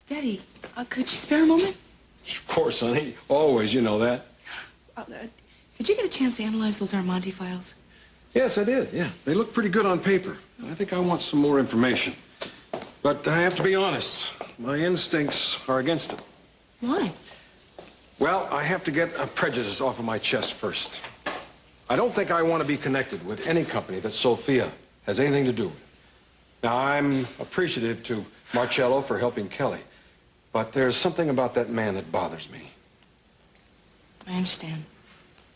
Daddy, could you spare a moment? Of course, honey. Always, you know that. Did you get a chance to analyze those Armante files? Yes, I did, yeah. They look pretty good on paper. I think I want some more information. But I have to be honest. My instincts are against it. Why? Well, I have to get a prejudice off of my chest first. I don't think I want to be connected with any company that Sophia has anything to do with. Now, I'm appreciative to Marcello for helping Kelly, but there's something about that man that bothers me. I understand.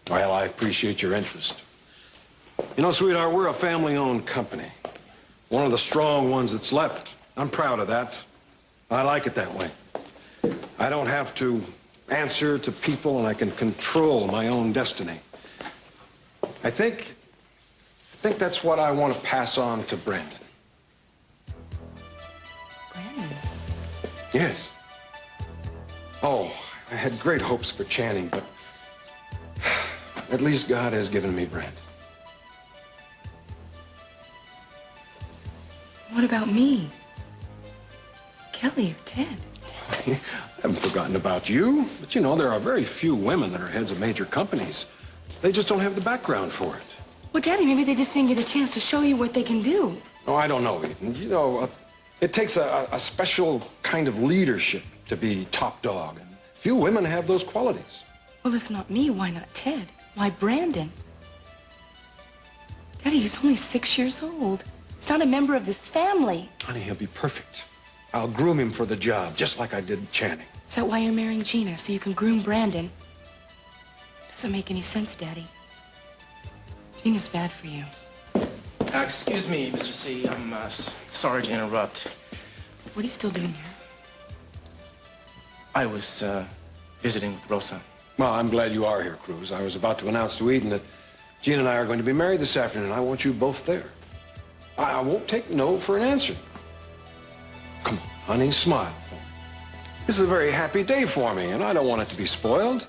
Well, I appreciate your interest. You know, sweetheart, we're a family-owned company. One of the strong ones that's left. I'm proud of that. I like it that way. I don't have to answer to people, and I can control my own destiny. I think that's what I want to pass on to Brandon. Brandon? Yes. Oh, I had great hopes for Channing, but at least God has given me Brandon. What about me? Kelly or Ted? I haven't forgotten about you, but you know, there are very few women that are heads of major companies. They just don't have the background for it. Well, Daddy, maybe they just didn't get a chance to show you what they can do. Oh, I don't know, Eden. You know, it takes a special kind of leadership to be top dog, and few women have those qualities. Well, if not me, why not Ted? Why Brandon? Daddy, he's only 6 years old. He's not a member of this family. Honey, he'll be perfect. I'll groom him for the job, just like I did Channing. Is that why you're marrying Gina, so you can groom Brandon? Doesn't make any sense, Daddy. Gina's bad for you. Excuse me, Mr. C. I'm sorry to interrupt. What are you still doing here? I was visiting with Rosa. Well, I'm glad you are here, Cruz. I was about to announce to Eden that Gina and I are going to be married this afternoon. I want you both there. I won't take no for an answer. Come on, honey, smile for me. This is a very happy day for me, and I don't want it to be spoiled.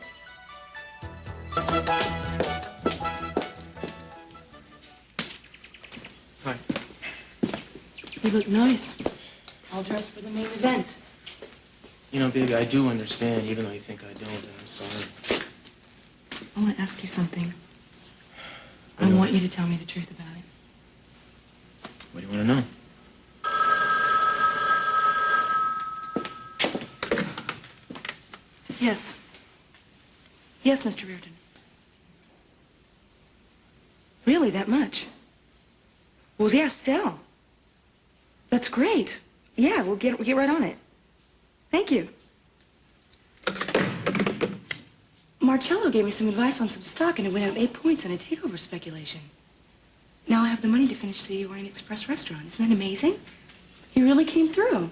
Hi. You look nice. All dressed for the main event. You know, baby, I do understand, even though you think I don't, and I'm sorry. I want to ask you something. I want you to tell me the truth about it. What do you want to know? Yes. Yes, Mr. Reardon. Really, that much? Well, yeah, sell. That's great. Yeah, we'll get right on it. Thank you. Marcello gave me some advice on some stock, and it went up 8 points on a takeover speculation. Now I have the money to finish the Orient Express restaurant. Isn't that amazing? He really came through.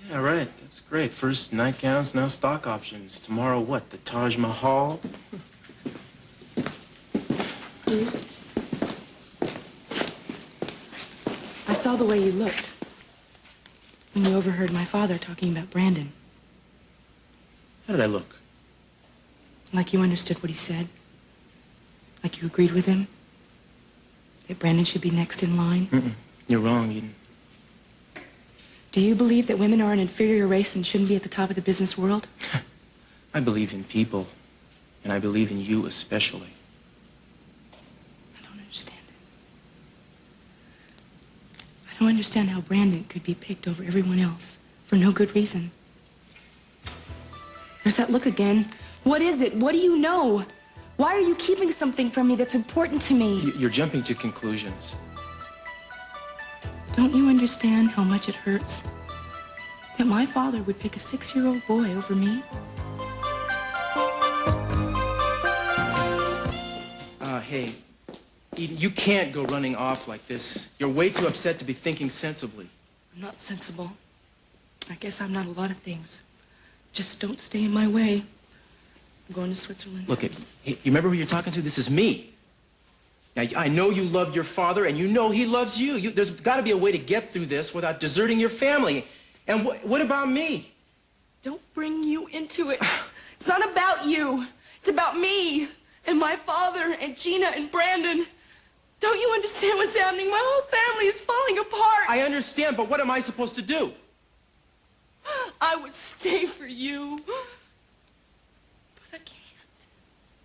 Yeah, right. That's great. First nightgowns, now stock options. Tomorrow, what? The Taj Mahal? Bruce, I saw the way you looked when you overheard my father talking about Brandon. How did I look? Like you understood what he said. Like you agreed with him. That Brandon should be next in line. You're wrong, Eden. Do you believe that women are an inferior race and shouldn't be at the top of the business world? I believe in people, and I believe in you especially. I don't understand it. I don't understand how Brandon could be picked over everyone else for no good reason. There's that look again. What is it? What do you know? Why are you keeping something from me that's important to me? You're jumping to conclusions. Don't you understand how much it hurts that my father would pick a 6-year-old boy over me? Hey, Eden, you can't go running off like this. You're way too upset to be thinking sensibly. I'm not sensible. I guess I'm not a lot of things. Just don't stay in my way. I'm going to Switzerland. Look, hey, you remember who you're talking to? This is me. Now, I know you loved your father, and you know he loves you. There's got to be a way to get through this without deserting your family. And what about me? Don't bring you into it. It's not about you. It's about me and my father and Gina and Brandon. Don't you understand what's happening? My whole family is falling apart. I understand, but what am I supposed to do? I was would stay for you. But I can't.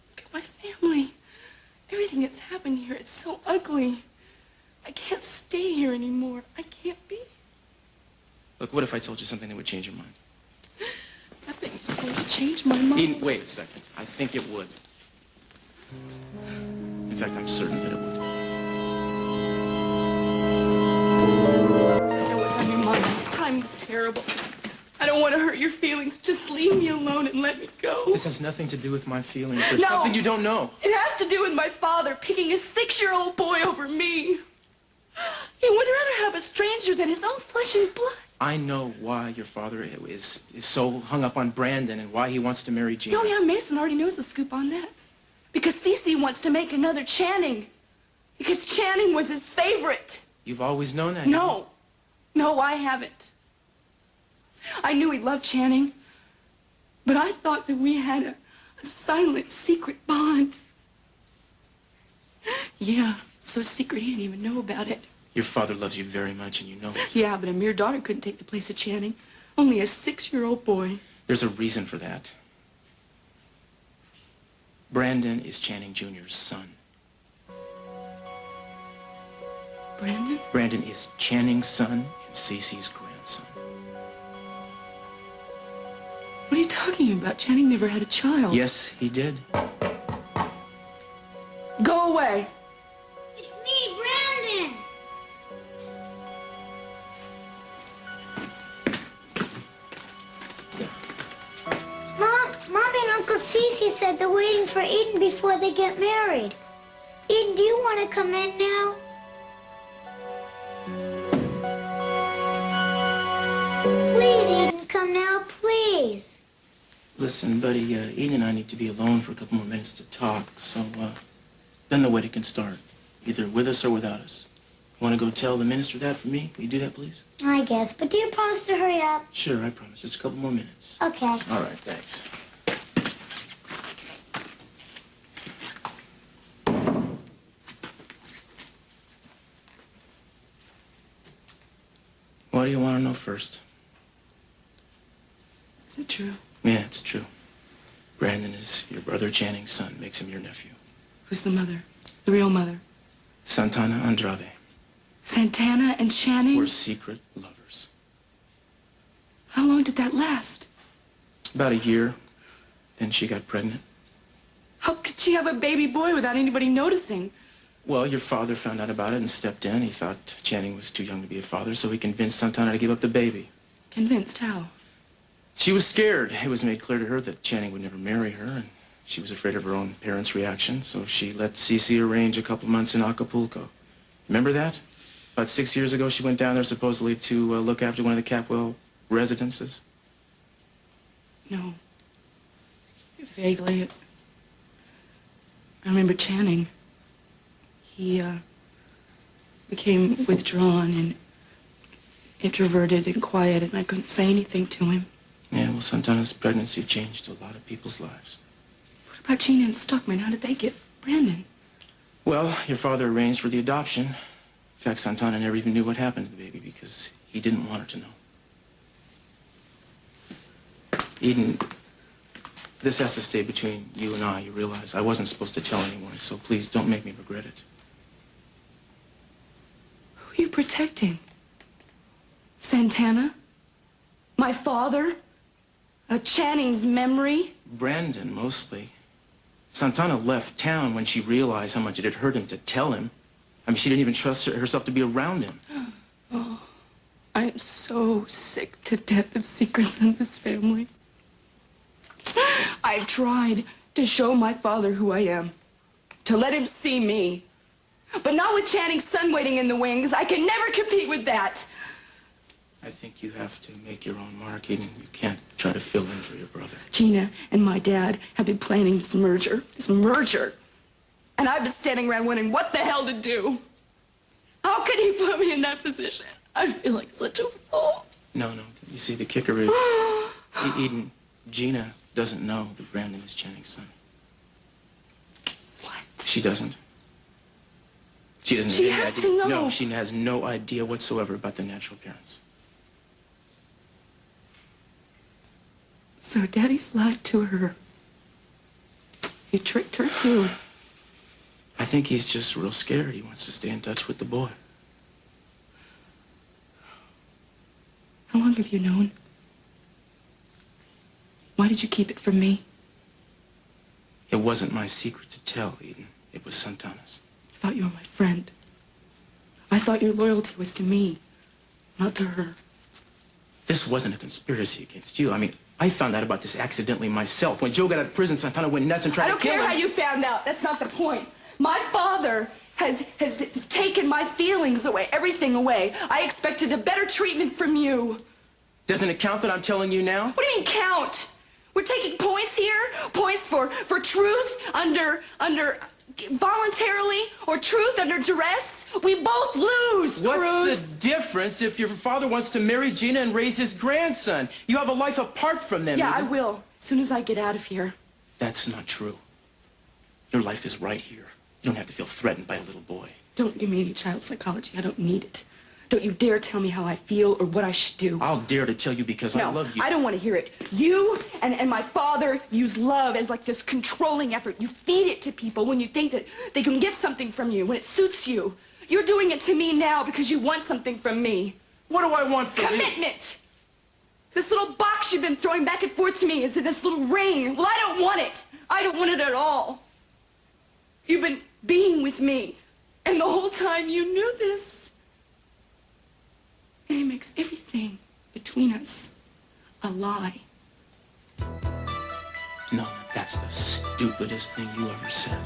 Look at my family. Everything that's happened here is so ugly. I can't stay here anymore. I can't be. Look, what if I told you something that would change your mind? Nothing is going to change my mind. Eden, wait a second. I think it would. In fact, I'm certain that it would. I know what's on your mind. Timing's terrible. I don't want to hurt your feelings. Just leave me alone and let me go. This has nothing to do with my feelings. There's No. something you don't know. It has to do with my father picking a 6-year-old boy over me. He would rather have a stranger than his own flesh and blood. I know why your father is so hung up on Brandon and why he wants to marry Gina. Oh, yeah, Mason already knows the scoop on that. Because Cece wants to make another Channing. Because Channing was his favorite. You've always known that? No. No, I haven't. I knew he loved Channing. But I thought that we had a silent, secret bond. Yeah, so secret he didn't even know about it. Your father loves you very much, and you know it. Yeah, but a mere daughter couldn't take the place of Channing. Only a 6-year-old boy. There's a reason for that. Brandon is Channing Jr.'s son. Brandon? Brandon is Channing's son and Cece's grandson. What are you talking about? Channing never had a child. Yes, he did. Go away. It's me, Brandon. Mommy and Uncle Cece said they're waiting for Eden before they get married. Eden, do you want to come in now? Please, Eden, come now, please. Listen, buddy, Eden and I need to be alone for a couple more minutes to talk, so, then the wedding can start, either with us or without us. Want to go tell the minister that for me? Will you do that, please? I guess, but do you promise to hurry up? Sure, I promise. Just a couple more minutes. Okay. All right, thanks. What do you want to know first? Is it true? Yeah, it's true. Brandon is your brother Channing's son. Makes him your nephew. Who's the mother? The real mother? Santana Andrade. Santana and Channing? We're secret lovers. How long did that last? About a year. Then she got pregnant. How could she have a baby boy without anybody noticing? Well, your father found out about it and stepped in. He thought Channing was too young to be a father, so he convinced Santana to give up the baby. Convinced how? She was scared. It was made clear to her that Channing would never marry her, and she was afraid of her own parents' reaction, so she let Cece arrange a couple months in Acapulco. Remember that? About 6 years ago, she went down there supposedly to look after one of the Capwell residences. No. Vaguely. I remember Channing. He, became withdrawn and introverted and quiet, and I couldn't say anything to him. Yeah, well, Santana's pregnancy changed a lot of people's lives. What about Gina and Stockman? How did they get Brandon? Well, your father arranged for the adoption. In fact, Santana never even knew what happened to the baby because he didn't want her to know. Eden, this has to stay between you and I. You realize I wasn't supposed to tell anyone, so please don't make me regret it. Who are you protecting? Santana? My father? Channing's memory? Brandon, mostly. Santana left town when she realized how much it had hurt him to tell him. I mean, she didn't even trust herself to be around him. Oh, I am so sick to death of secrets in this family. I've tried to show my father who I am, to let him see me. But not with Channing's son waiting in the wings. I can never compete with that. I think you have to make your own mark, Eden. You can't try to fill in for your brother. Gina and my dad have been planning this merger. And I've been standing around wondering what the hell to do. How could he put me in that position? I feel like such a fool. No. You see, the kicker is, Eden, Gina doesn't know that Brandon is Channing's son. What? She doesn't. She doesn't She have any has idea. to know. No, she has no idea whatsoever about the natural parents. So Daddy's lied to her. He tricked her, too. I think he's just real scared. He wants to stay in touch with the boy. How long have you known? Why did you keep it from me? It wasn't my secret to tell, Eden. It was Santana's. I thought you were my friend. I thought your loyalty was to me, not to her. This wasn't a conspiracy against you. I mean, I found out about this accidentally myself. When Joe got out of prison, Santana went nuts and tried to kill him. I don't care how you found out. That's not the point. My father has taken my feelings away, everything away. I expected a better treatment from you. Doesn't it count that I'm telling you now? What do you mean count? We're taking points here? Points for truth under voluntarily or truth under duress? We both lose, Cruz. What's the difference if your father wants to marry Gina and raise his grandson? You have a life apart from them. Yeah, Eden. I will, as soon as I get out of here. That's not true. Your life is right here. You don't have to feel threatened by a little boy. Don't give me any child psychology. I don't need it. Don't you dare tell me how I feel or what I should do. I'll dare to tell you because I love you. I don't want to hear it. You and my father use love as like this controlling effort. You feed it to people when you think that they can get something from you, when it suits you. You're doing it to me now because you want something from me. What do I want from you? Commitment. This little box you've been throwing back and forth to me is in this little ring. Well, I don't want it. I don't want it at all. You've been being with me, and the whole time you knew this. And it makes everything between us a lie. No, that's the stupidest thing you ever said.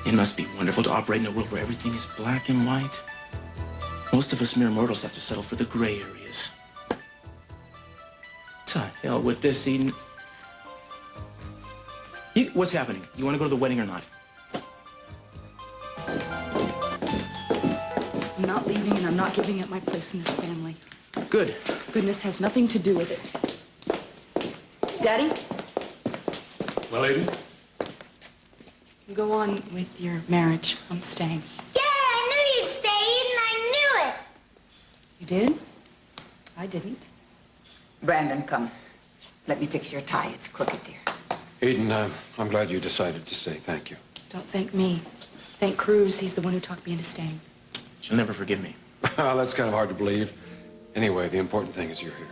It must be wonderful to operate in a world where everything is black and white. Most of us mere mortals have to settle for the gray areas. To hell with this, Eden. What's happening? You want to go to the wedding or not? I'm not leaving, and I'm not giving up my place in this family. Good. Goodness has nothing to do with it. Daddy? Well, Eden? You go on with your marriage. I'm staying. Yeah, I knew you'd stay, Eden. I knew it. You did? I didn't. Brandon, come. Let me fix your tie. It's crooked, dear. Eden, I'm glad you decided to stay. Thank you. Don't thank me. Thank Cruz. He's the one who talked me into staying. She'll never forgive me. That's kind of hard to believe. Anyway, the important thing is you're here.